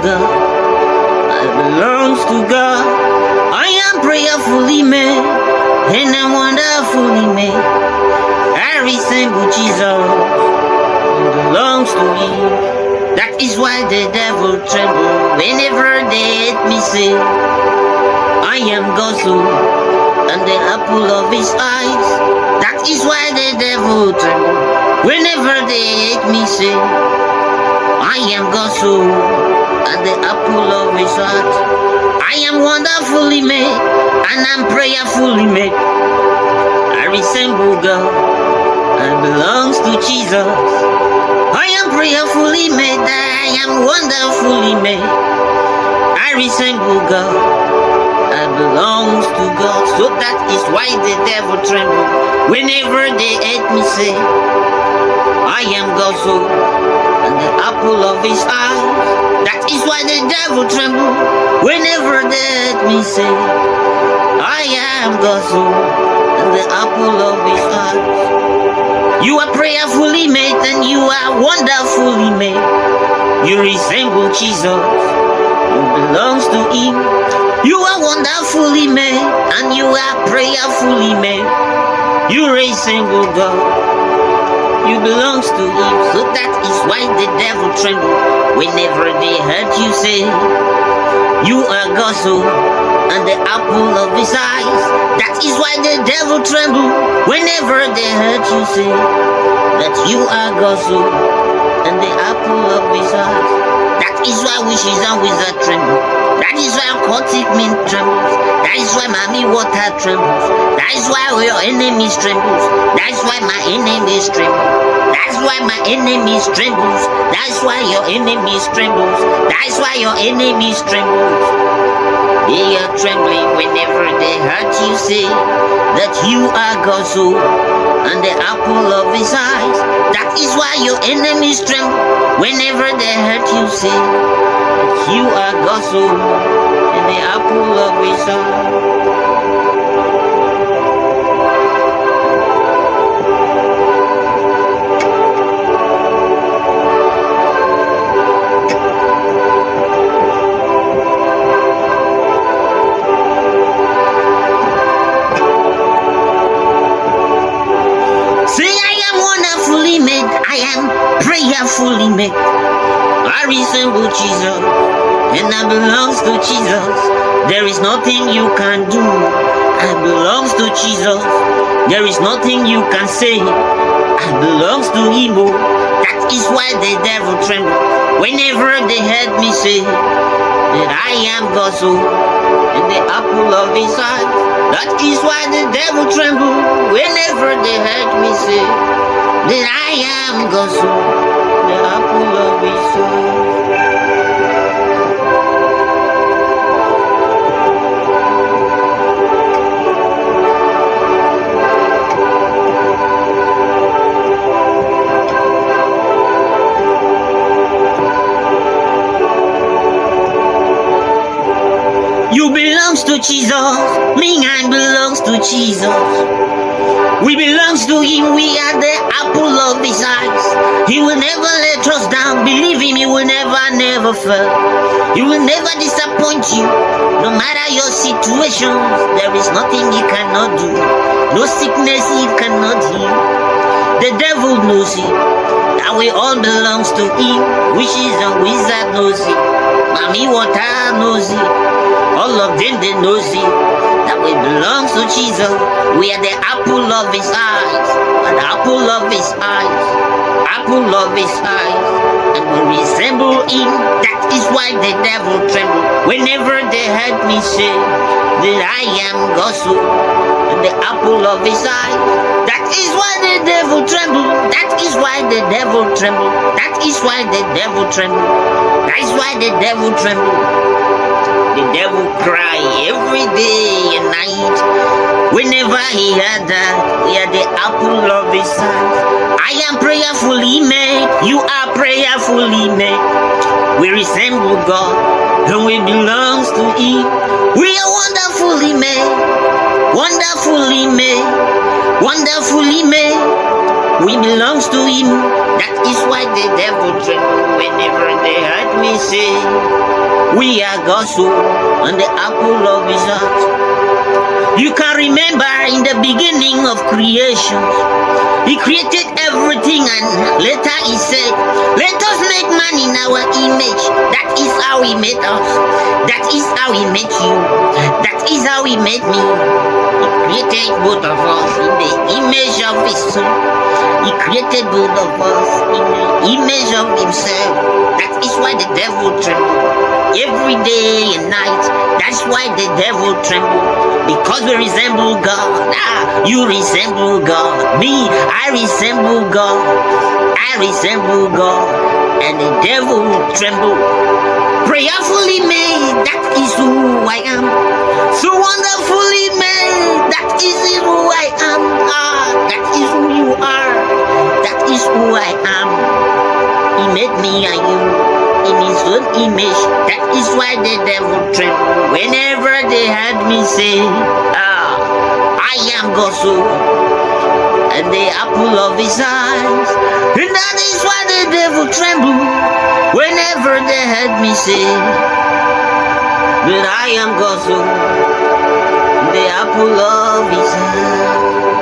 God. I belong to God. I am prayerfully made, and I'm wonderfully made. I resemble Jesus, who belongs to Him. That is why the devil tremble whenever they hate me. Say, I am God's own, and the apple of His eyes. That is why the devil tremble whenever they hate me. Say, I am God's own, and the apple of His heart. I am wonderfully made, and I'm prayerfully made. I resemble God, I belong to Jesus. I am prayerfully made, I am wonderfully made. I resemble God, I belong to God. So that is why the devil tremble whenever they hate me. Say, I am God's own, and the apple of His eyes. That is why the devil tremble whenever they hate me. Say, I am God's own, and the apple of His eyes. You are prayerfully made, and you are wonderfully made. You resemble Jesus, who belongs to Him. You are wonderfully made, and you are prayerfully made. You resemble God, you belong to Him. So that is why the devil tremble whenever they heard you say, you are God's own, and the apple of His eyes. That is why the devil tremble whenever they heard you say that you are God's own, and the apple of His eyes. That is why wishes and wizards tremble. That is why aquatic mint trembles. That is why mommy water trembles. That is why your enemies trembles. That is why my enemies tremble. That's why my enemies trembles. That's why your enemies trembles. That's why your enemies trembles. They are trembling whenever they heard you say that you are God's own, and the apple of His eyes. That is why your enemies tremble whenever they heard you say that you are God's own, and the apple of His eye. I am prayerfully made. I resemble Jesus, and I belong to Jesus. There is nothing you can do. I belong to Jesus. There is nothing you can say. I belong to Him. That is why the devil tremble whenever they heard me say that I am God's own, and the apple of His eye. That is why the devil tremble whenever they heard me say that I am God's own, the apple of His eye. You belongs to Jesus, me I belongs to Jesus. We belongs to Him, we are the apple of His eyes. He will never let us down, believe Him, He will never fail. He will never disappoint you, no matter your situations. There is nothing He cannot do, no sickness He cannot heal. The devil knows it, that we all belongs to Him. Wishes and wizard knows it, mommy water knows it, all of them they knows it, that we belong to Jesus. We are the apple of His eyes, and the apple of His eyes, apple of His eyes, and we resemble Him. That is why the devil tremble whenever they heard me say that I am God's own, and the apple of His eye. That is why the devil tremble. That is why the devil tremble. That is why the devil tremble. That is why the devil tremble. The devil cry every day and night whenever he heard that we are the apple of His eyes. I am prayerfully made, you are prayerfully made. We resemble God and we belong to Him. We are wonderfully made, wonderfully made, wonderfully made, We belongs to him. That is why the devil tremble whenever they heard me say, we are God's soul and the apple of his heart. You can remember in the beginning of creation, he created everything and later he said, let us make man in our image. That is how he made us. That is how he made you. That is how he made me. He created both of us in the image of his son. He created both of us in the image of himself. That is why the devil trembles every day and night. That's why the devil trembles, because we resemble God. You resemble God. Me, I resemble God. I resemble God. And the devil tremble. Prayerfully made, that is who I am. So wonderfully made, that is who I am. That is who you are. That is who I am. He made me and you in his own image. That is why the devil tremble whenever they heard me say, I am God's soul and the apple of his eyes. And that is why the devil tremble whenever they heard me say that I am God's soul and the apple of his eyes.